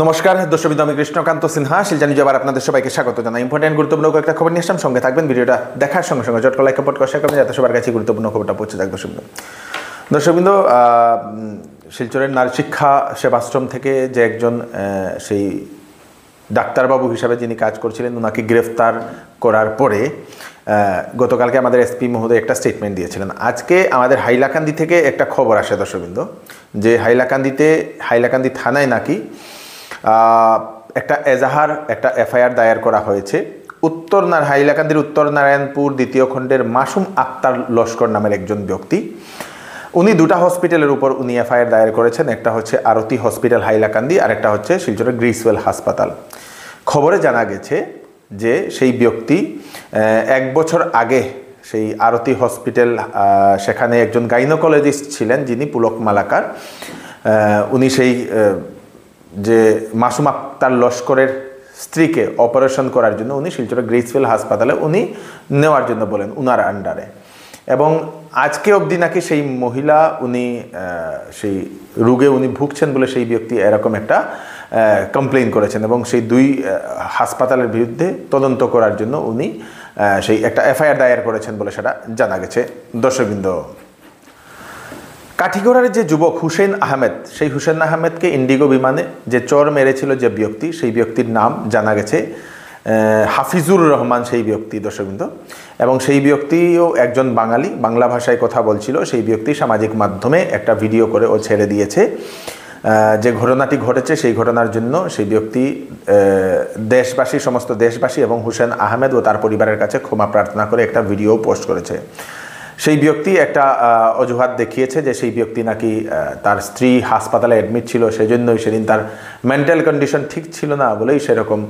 নমস্কার দর্শকবৃন্দ, আমি কৃষ্ণকান্ত সিনহা শিলজানি জবার আপনাদের সবাইকে স্বাগত জানাই। ইম্পর্টেন্ট গুরুত্বপূর্ণ কয়েকটা খবর নিয়ে আসলাম, সঙ্গে থাকবেন। ভিডিওটা দেখার সঙ্গে সঙ্গে চটকা লাইক সাপোর্ট শেয়ার করবেন যাতে সবার কাছে গুরুত্বপূর্ণ খবরটা পৌঁছে যাক। দর্শকবৃন্দ, শিলচরের নারী শিক্ষা সেবাশ্রম থেকে যে একজন সেই ডাক্তারবাবু হিসাবে যিনি কাজ করছিলেন, ওনাকে গ্রেফতার করার পরে গতকালকে আমাদের এসপি মহোদয় একটা স্টেটমেন্ট দিয়েছিলেন। আজকে আমাদের হাইলাকান্দি থেকে একটা খবর আসে দর্শকবৃন্দ, যে হাইলাকান্দি থানায় নাকি একটা এজাহার, একটা এফআইআর দায়ের করা হয়েছে হাইলাকান্দির উত্তর নারায়ণপুর দ্বিতীয় খণ্ডের মাসুম আক্তার লস্কর নামের একজন ব্যক্তি। উনি দুটা হসপিটালের উপর উনি এফআইআর দায়ের করেছেন। একটা হচ্ছে আরতি হসপিটাল হাইলাকান্দি, আর একটা হচ্ছে শিলচরের গ্রিসওয়েল হাসপাতাল। খবরে জানা গেছে যে সেই ব্যক্তি 1 বছর আগে সেই আরতি হসপিটাল, সেখানে একজন গাইনোকোলজিস্ট ছিলেন যিনি পুলক মালাকার, উনি সেই যে মাসুম আক্তার লস্করের স্ত্রীকে অপারেশন করার জন্য উনি শিলচরের গ্রিসওয়েল হাসপাতালে উনি নেওয়ার জন্য বলেন উনার আন্ডারে। এবং আজকে অবধি নাকি সেই মহিলা উনি সেই রোগে উনি ভুগছেন বলে সেই ব্যক্তি এরকম একটা কমপ্লেইন করেছেন, এবং সেই দুই হাসপাতালের বিরুদ্ধে তদন্ত করার জন্য উনি সেই একটা এফআইআর দায়ের করেছেন বলে সেটা জানা গেছে। দর্শকবৃন্দ, কাঠিগড়ার যে যুবক হুসেন আহমেদ, সেই হুসেন আহমেদকে ইন্ডিগো বিমানে যে চর মেরেছিল যে ব্যক্তি, সেই ব্যক্তির নাম জানা গেছে হাফিজুর রহমান সেই ব্যক্তি। দর্শকবৃন্দ, এবং সেই ব্যক্তিও একজন বাঙালি, বাংলা ভাষায় কথা বলছিল। সেই ব্যক্তি সামাজিক মাধ্যমে একটা ভিডিও করে ও ছেড়ে দিয়েছে। যে ঘটনাটি ঘটেছে সেই ঘটনার জন্য সেই ব্যক্তি সমস্ত দেশবাসী এবং হুসেন আহমেদ ও তার পরিবারের কাছে ক্ষমা প্রার্থনা করে একটা ভিডিও পোস্ট করেছে। সেই ব্যক্তি একটা অজুহাত দেখিয়েছে যে সেই ব্যক্তি নাকি তার স্ত্রী হাসপাতালে অ্যাডমিট ছিল, সেই জন্যই সেদিন তার মেন্টাল কন্ডিশন ঠিক ছিল না বলেই সেরকম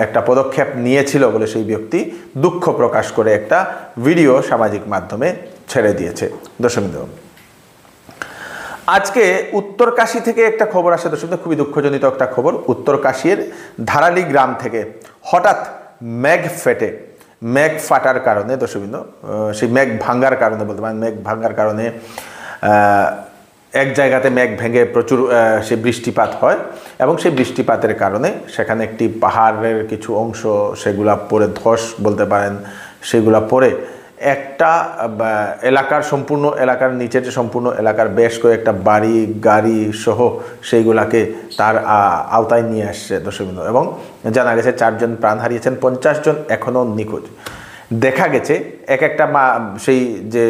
একটা পদক্ষেপ নিয়েছিল বলে সেই ব্যক্তি দুঃখ প্রকাশ করে একটা ভিডিও সামাজিক মাধ্যমে ছেড়ে দিয়েছে। দর্শকবৃন্দ, আজকে উত্তরকাশী থেকে একটা খবর আসে দর্শকবৃন্দ, খুবই দুঃখজনিত একটা খবর। উত্তরকাশীর ধারালি গ্রাম থেকে হঠাৎ মেঘ ফাটার কারণে দর্শকবৃন্দ, সেই মেঘ ভাঙ্গার কারণে বলতে পারেন, মেঘ ভাঙ্গার কারণে এক জায়গাতে মেঘ ভেঙে প্রচুর সেই বৃষ্টিপাত হয়, এবং সেই বৃষ্টিপাতের কারণে সেখানে একটি পাহাড়ের কিছু অংশ সেগুলা পড়ে ধস বলতে পারেন, সেগুলা পড়ে একটা সম্পূর্ণ এলাকার নিচের যে সম্পূর্ণ এলাকার বেশ কয়েকটা বাড়ি গাড়ি সহ সেইগুলাকে তার আওতায় নিয়ে আসছে দর্শকবৃন্দ। এবং জানা গেছে 4 জন প্রাণ হারিয়েছেন, 50 জন এখনও নিখোঁজ। দেখা গেছে এক একটা সেই যে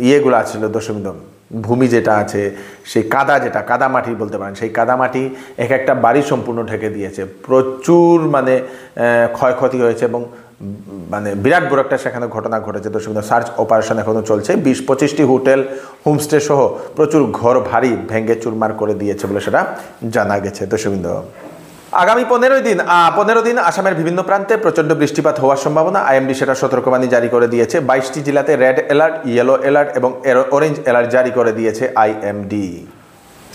ইয়েগুলো ছিল দর্শকবৃন্দ, ভূমি যেটা আছে, সেই কাদা মাটি বলতে পারেন, সেই কাদা মাটি এক একটা বাড়ি সম্পূর্ণ ঢেকে দিয়েছে। প্রচুর ক্ষয়ক্ষতি হয়েছে, এবং বিরাট বড় একটা সেখানে ঘটনা ঘটেছে দর্শকবৃন্দ। সার্চ অপারেশন এখনও চলছে। 20-25টি হোটেল, হোমস্টে সহ প্রচুর ঘর ভারী ভেঙে চুরমার করে দিয়েছে বলে সেটা জানা গেছে দর্শকবৃন্দ। আগামী 15 দিন আসামের বিভিন্ন প্রান্তে প্রচণ্ড বৃষ্টিপাত হওয়ার সম্ভাবনা। আইএমডি সেটা সতর্কবাণী জারি করে দিয়েছে। 22টি জেলাতে রেড অ্যালার্ট, ইয়েলো অ্যালার্ট এবং অরেঞ্জ অ্যালার্ট জারি করে দিয়েছে আইএমডি।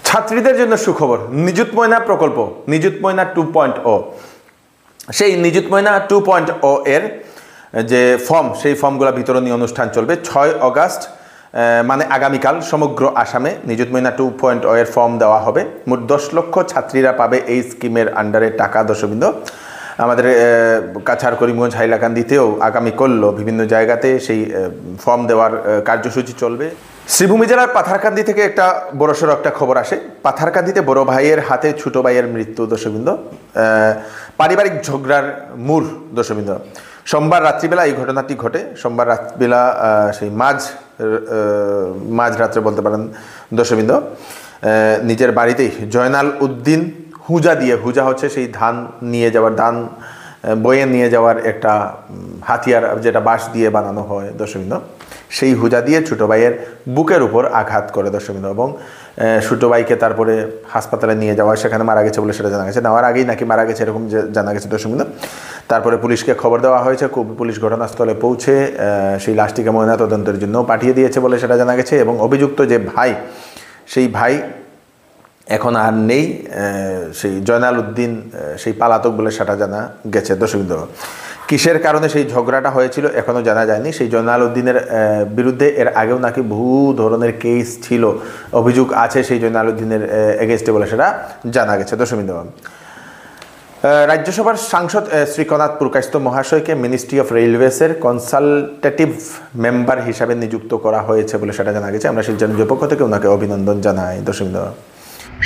ছাত্রীদের জন্য সুখবর, নিযুত ময়না প্রকল্প, নিযুত ময়না 2.0, সেই নিযুত ময়না 2.0 এর যে ফর্ম, সেই ফর্মগুলো বিতরণী অনুষ্ঠান চলবে 6 অগাস্ট, আগামীকাল সমগ্র আসামে নিযুত ময়না 2.0 এর ফর্ম দেওয়া হবে। মোট 10 লক্ষ ছাত্রীরা পাবে এই স্কিমের আন্ডারে টাকা। দর্শকবৃন্দ, আমাদের কাছাড়, করিমগঞ্জ, হাইলাকান্দিতেও আগামীকাল বিভিন্ন জায়গাতে সেই ফর্ম দেওয়ার কার্যসূচি চলবে। শ্রীভূমি জেলার পাথারকান্দি থেকে একটা বড়সড় একটা খবর আসে। পাথারকান্দিতে বড় ভাইয়ের হাতে ছোট ভাইয়ের মৃত্যু দর্শকবৃন্দ, পারিবারিক ঝগড়ার মূল দর্শকবৃন্দ। সোমবার রাত্রিবেলা এই ঘটনাটি ঘটে। সোমবার রাত্রিবেলা সেই মাঝ রাত্রে বলতে পারেন দর্শকবৃন্দ, নিজের বাড়িতেই জয়নাল উদ্দিন হুজা হচ্ছে সেই ধান বয়ে নিয়ে যাওয়ার একটা হাতিয়ার, যেটা বাঁশ দিয়ে বানানো হয় দর্শকবৃন্দ। সেই হুজা দিয়ে ছোটো ভাইয়ের বুকের উপর আঘাত করে দর্শকবৃন্দ, এবং ছোটো ভাইকে তারপরে হাসপাতালে নিয়ে যাওয়া, সেখানে মারা গেছে বলে সেটা জানা গেছে। নেওয়ার আগেই নাকি মারা গেছে এরকম জানা গেছে দর্শকবৃন্দ। তারপরে পুলিশকে খবর দেওয়া হয়েছে। পুলিশ ঘটনাস্থলে পৌঁছে সেই লাশটিকে ময়নাতদন্তের জন্য পাঠিয়ে দিয়েছে বলে সেটা জানা গেছে। এবং অভিযুক্ত যে ভাই, সেই ভাই এখন আর নেই। সেই জয়নাল উদ্দিন সেই পালাতক বলে সেটা জানা গেছে। দর্শকবৃন্দ, কিসের কারণে সেই ঝগড়াটা হয়েছিল এখনও জানা যায়নি। সেই জয়নাল উদ্দিনের বিরুদ্ধে এর আগেও নাকি বহু ধরনের কেস ছিল, অভিযোগ আছে সেই জয়নাল উদ্দিনের এগেনস্টে বলে সেটা জানা গেছে। দর্শকবৃন্দ, রাজ্যসভার সাংসদ শ্রীকনাথ পুরকায়স্থ মহাশয়কে মিনিস্ট্রি অফ রেলওয়েসের কনসালটেটিভ মেম্বার হিসাবে নিযুক্ত করা হয়েছে বলে সেটা জানা গেছে। আমরা শিলচর নিউজের পক্ষ থেকে ওনাকে অভিনন্দন জানাই। দর্শকবৃন্দ,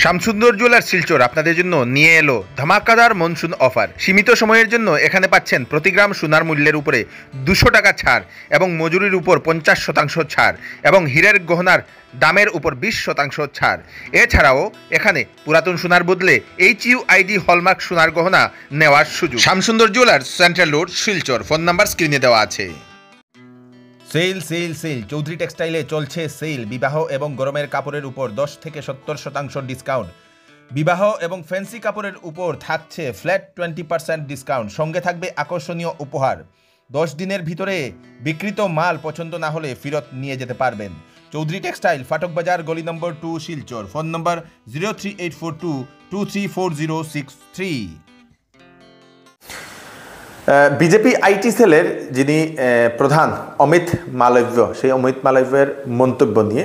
শামসুন্দর জুয়েলার্স শিলচর আপনাদের জন্য নিয়ে এলো ধামাকাদার মনসুন অফার। সীমিত সময়ের জন্য এখানে পাচ্ছেন প্রতি গ্রাম সোনার মূল্যের উপরে 200 টাকা ছাড় এবং মজুরির উপর 50% ছাড় এবং হীরের গহনার দামের উপর 20% ছাড়। এছাড়াও এখানে পুরাতন সোনার বদলে HUID হলমার্ক সোনার গহনা নেওয়ার সুযোগ। Shamsundar jewellers, central road, Silchar. Phone number স্ক্রিনে দেওয়া আছে। সেল সেল সেল চৌধুরী টেক্সটাইলে চলছে সেল। বিবাহ এবং গরমের কাপড়ের উপর 10 থেকে 70% ডিসকাউন্ট। বিবাহ এবং ফ্যান্সি কাপড়ের উপর থাকছে ফ্ল্যাট 20% ডিসকাউন্ট। সঙ্গে থাকবে আকর্ষণীয় উপহার। 10 দিনের ভিতরে বিক্রিত মাল পছন্দ না হলে ফেরত নিয়ে যেতে পারবেন। চৌধুরী টেক্সটাইল, ফাটক বাজার, গলি নম্বর 2, Silchar. Phone number 038422340663। BJP IT সেলের যিনি প্রধান অমিত মালব্য, সেই অমিত মালব্যের মন্তব্য নিয়ে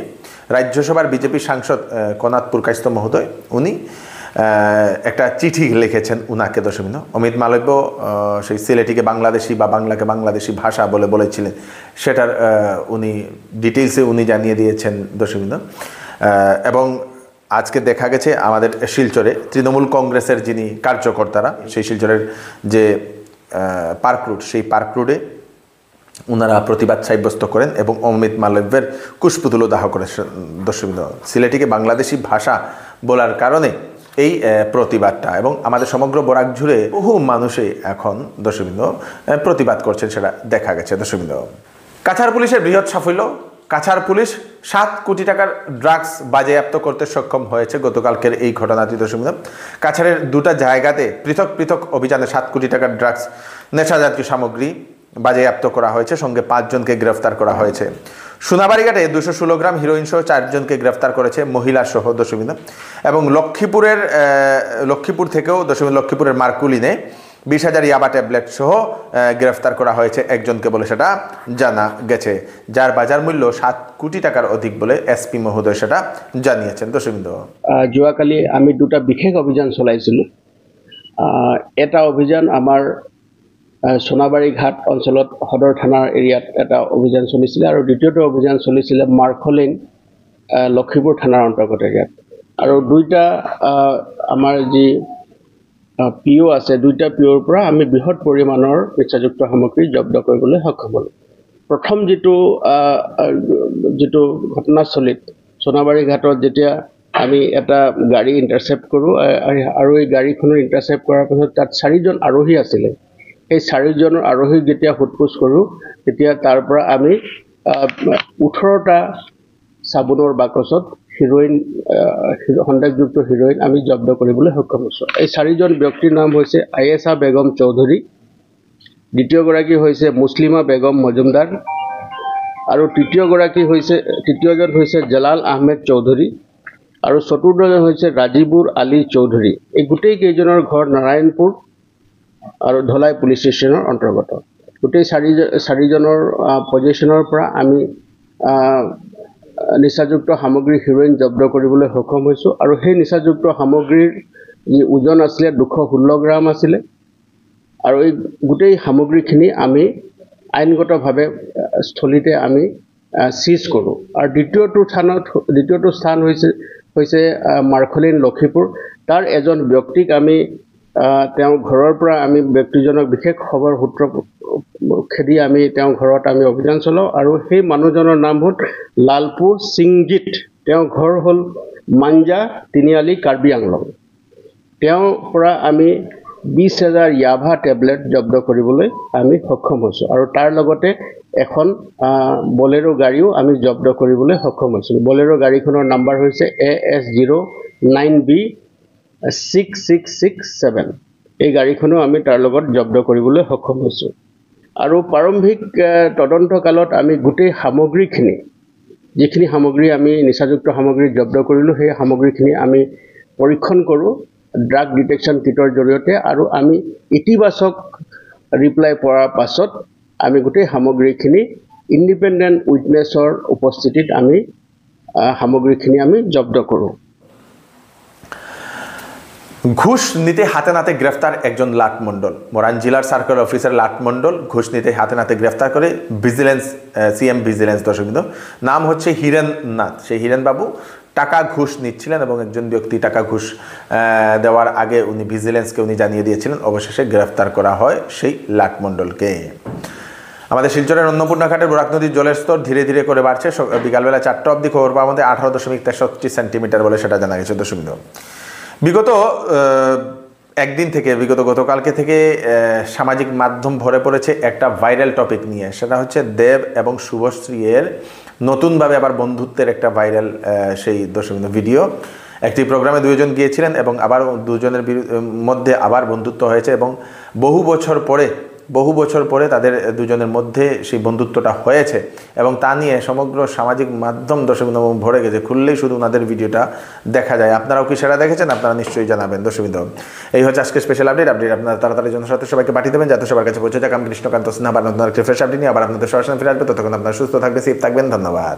রাজ্যসভার বিজেপি সাংসদ কনাথ পুরকায়স্থ মহোদয় উনি একটা চিঠি লিখেছেন উনাকে। দর্শকবৃন্দ, অমিত মালব্য সেই সিলেটিকে বাংলাদেশি বা বাংলাকে বাংলাদেশি ভাষা বলে বলেছিলেন, সেটার উনি ডিটেলসে উনি জানিয়ে দিয়েছেন। দর্শকবৃন্দ, এবং আজকে দেখা গেছে আমাদের শিলচরে তৃণমূল কংগ্রেসের যিনি কার্যকর্তারা, সেই শিলচরের যে পার্ক রুট, সেই পার্ক রোডে ওনারা প্রতিবাদ সাব্যস্ত করেন এবং অমিত মালব্যের কুশপুতুলো দাহ করেছেন। দর্শকবৃন্দ, সিলেটিকে বাংলাদেশি ভাষা বলার কারণে এই প্রতিবাদটা, এবং আমাদের সমগ্র বরাক জুড়ে বহু মানুষই এখন দর্শকবৃন্দ প্রতিবাদ করছেন, সেটা দেখা গেছে। দর্শকবৃন্দ, কাছাড় পুলিশের বৃহৎ সাফল্য। কাছাড় পুলিশ 7 কোটি টাকার ড্রাগস বাজেয়াপ্ত করতে সক্ষম হয়েছে গতকালকের এই ঘটনাটি। দর্শকবৃন্দ, কাছাড়ের 2টা জায়গাতে পৃথক পৃথক অভিযানে 7 কোটি টাকার ড্রাগস নেশাজাতীয় সামগ্রী বাজেয়াপ্ত করা হয়েছে। সঙ্গে 5 জনকে গ্রেফতার করা হয়েছে। সোনাবাড়িঘাটে 216 গ্রাম হিরোইন সহ 4 জনকে গ্রেফতার করেছে, মহিলা সহ। দর্শকবৃন্দ, এবং লক্ষ্মীপুর থেকেও দর্শকবৃন্দ, লক্ষ্মীপুরের মার্কুলিনে 20,000 ইয়াবা ট্যাবলেট সহ গ্রেফতার করা হয়েছে একজনকে বলে সেটা জানা গেছে, যার বাজার মূল্য 7 কোটি টাকার অধিক বলে এসপি মহোদয় সেটা জানিয়েছেন। দর্শকবৃন্দ, যোৱাকালি আমি 2টা বিশেষ অভিযান চলাইছিলোঁ। এটা অভিযান আমাৰ সোনাবাড়ী ঘাট অঞ্চলত সদৰ থানাৰ এৰিয়াত এটা অভিযান চলিছিলে, আৰু দ্বিতীয়টো অভিযান চলিছিলে মাৰ্খলেন লক্ষীপুৰ থানাৰ অন্তৰ্গত এৰিয়াত। আৰু 2টা আমাৰ যি পিঅ' আছে, 2টা পিঅ'ৰ পৰা আমি বৃহৎ পৰিমাণৰ নিচাযুক্ত সামগ্ৰী জব্দ কৰিবলৈ সক্ষম হ'লোঁ। প্ৰথম যিটো ঘটনাস্থলীত সোনাবাড়ী ঘাটত যেতিয়া আমি এটা গাড়ী ইণ্টাৰচেপ্ট কৰোঁ, আৰু এই গাড়ীখনৰ ইণ্টাৰচেপ্ট কৰাৰ পাছত তাত 4জন আৰোহী আছিলে। সেই 4জনৰ আৰোহীক যেতিয়া সোধপোছ কৰোঁ, তেতিয়া তাৰ পৰা আমি 18টা চাবোনৰ বাকচত হিৰ'ইন, সন্দেহযুক্ত হিৰ'ইন আমি জব্দ কৰিবলৈ সক্ষম হৈছোঁ। এই 4জন ব্যক্তিৰ নাম হৈছে আয়েশা বেগম চৌধুৰী, দ্বিতীয়গৰাকী হৈছে মুছলিমা বেগম মজুমদাৰ, আৰু তৃতীয়জন হৈছে জালাল আহমেদ চৌধুৰী, আৰু চতুৰ্থজন হৈছে ৰাজীবুৰ আলী চৌধুৰী। এই গোটেই কেইজনৰ ঘৰ নাৰায়ণপুৰ আৰু ধলাই পুলিচ ষ্টেচনৰ অন্তৰ্গত। গোটেই 4জনৰ পজিশ্যনৰ পৰা আমি নিচাযুক্ত সামগ্ৰী হিৰ'ইন জব্দ কৰিবলৈ সক্ষম হৈছোঁ। আৰু সেই নিচাযুক্ত সামগ্ৰীৰ যি ওজন আছিলে 216 গ্ৰাম আছিলে। আৰু এই গোটেই সামগ্ৰীখিনি আমি আইনগতভাৱে স্থলীতে আমি চিজ কৰোঁ। আৰু দ্বিতীয়টো স্থান হৈছে মাৰ্খলেন লক্ষীপুৰ। তাৰ এজন ব্যক্তিক আমি তেওঁৰ ঘৰৰ পৰা আমি ব্যক্তিজনক বিশেষ খবৰ সূত্ৰ খেদি আমি তেওঁৰ ঘৰত আমি অভিযান চলাওঁ, আৰু সেই মানুহজনৰ নাম হ'ল লালপু সিংজিত। তেওঁৰ ঘৰ হ'ল মাঞ্জা তিনিআলি, কাৰ্বি আংলং। তেওঁৰ পৰা আমি 20,000 ইয়াভা টেবলেট জব্দ কৰিবলৈ আমি সক্ষম হৈছোঁ, আৰু তাৰ লগতে এখন বলেৰো গাড়ীও আমি জব্দ কৰিবলৈ সক্ষম হৈছোঁ। বলেৰো গাড়ীখনৰ নাম্বাৰ হৈছে AS09B6667। এই গাড়ীখনো আমি তাৰ লগত জব্দ কৰিবলৈ সক্ষম হৈছোঁ। আৰু প্ৰাৰম্ভিক তদন্তকালত আমি গোটেই সামগ্ৰীখিনি, যিখিনি সামগ্ৰী আমি নিচাযুক্ত সামগ্ৰী জব্দ কৰিলোঁ, সেই সামগ্ৰীখিনি আমি পৰীক্ষণ কৰোঁ ড্ৰাগ ডিটেকশ্যন কিটৰ জৰিয়তে, আৰু আমি ইতিবাচক ৰিপ্লাই পোৱাৰ পাছত আমি গোটেই সামগ্ৰীখিনি ইণ্ডিপেণ্ডেণ্ট উইটনেছৰ উপস্থিতিত আমি সামগ্ৰীখিনি আমি জব্দ কৰোঁ। ঘুষ নিতে হাতে নাতে গ্রেফতার একজন লাট মণ্ডল। মরান জেলার সার্কেল অফিসার লাট মণ্ডল ঘুষ নিতে হাতে নাতে গ্রেফতার করে ভিজিলেন্স সিএম ভিজিলেন্স দর্শকবৃন্দ। নাম হচ্ছে হিরেন নাথ। সেই হিরেন বাবু টাকা ঘুষ নিচ্ছিলেন এবং একজন ব্যক্তি টাকা ঘুষ দেওয়ার আগে উনি ভিজিলেন্সকে উনি জানিয়ে দিয়েছিলেন। অবশেষে গ্রেফতার করা হয় সেই লাট মণ্ডলকে। আমাদের শিলচরের অন্নপূর্ণা ঘাটের বরাক নদীর জলের স্তর ধীরে ধীরে করে বাড়ছে। বিকালবেলা 4টা অবধি খবর পাওয়ার মধ্যে 18.63 সেন্টিমিটার বলে সেটা জানা গেছে দর্শকবৃন্দ। বিগত একদিন থেকে গতকালকে থেকে সামাজিক মাধ্যম ভরে পড়েছে একটা ভাইরাল টপিক নিয়ে। সেটা হচ্ছে দেব এবং শুভশ্রী এর নতুনভাবে আবার বন্ধুত্বের একটা ভাইরাল সেই দর্শকবৃন্দ ভিডিও। একটি প্রোগ্রামে দুজন গিয়েছিলেন এবং আবার দুজনের মধ্যে আবার বন্ধুত্ব হয়েছে এবং বহু বছর পরে তাদের দুজনের মধ্যে সেই বন্ধুত্বটা হয়েছে এবং তা নিয়ে সমগ্র সামাজিক মাধ্যম দর্শকবৃন্দ ভরে গেছে। খুললেই শুধু ওনাদের ভিডিওটা দেখা যায়। আপনারাও কি সেটা দেখেছেন? আপনারা নিশ্চয়ই জানাবেন দর্শকবৃন্দ। এই হচ্ছে আজকে স্পেশাল আপডেট। আপনারা তাড়াতাড়ি জনসাধারণ সবাইকে পাঠিয়ে দেবেন যাতে সবার কাছে পৌঁছে যাক। আমি কৃষ্ণকান্ত সিনহা আবার আপনাদের ফ্রেশ আপডেট নিয়ে আবার আপনাদের সরাসরি ফিরে আসবে। ততক্ষণ আপনারা সুস্থ থাকবেন, সেফ থাকবেন। ধন্যবাদ।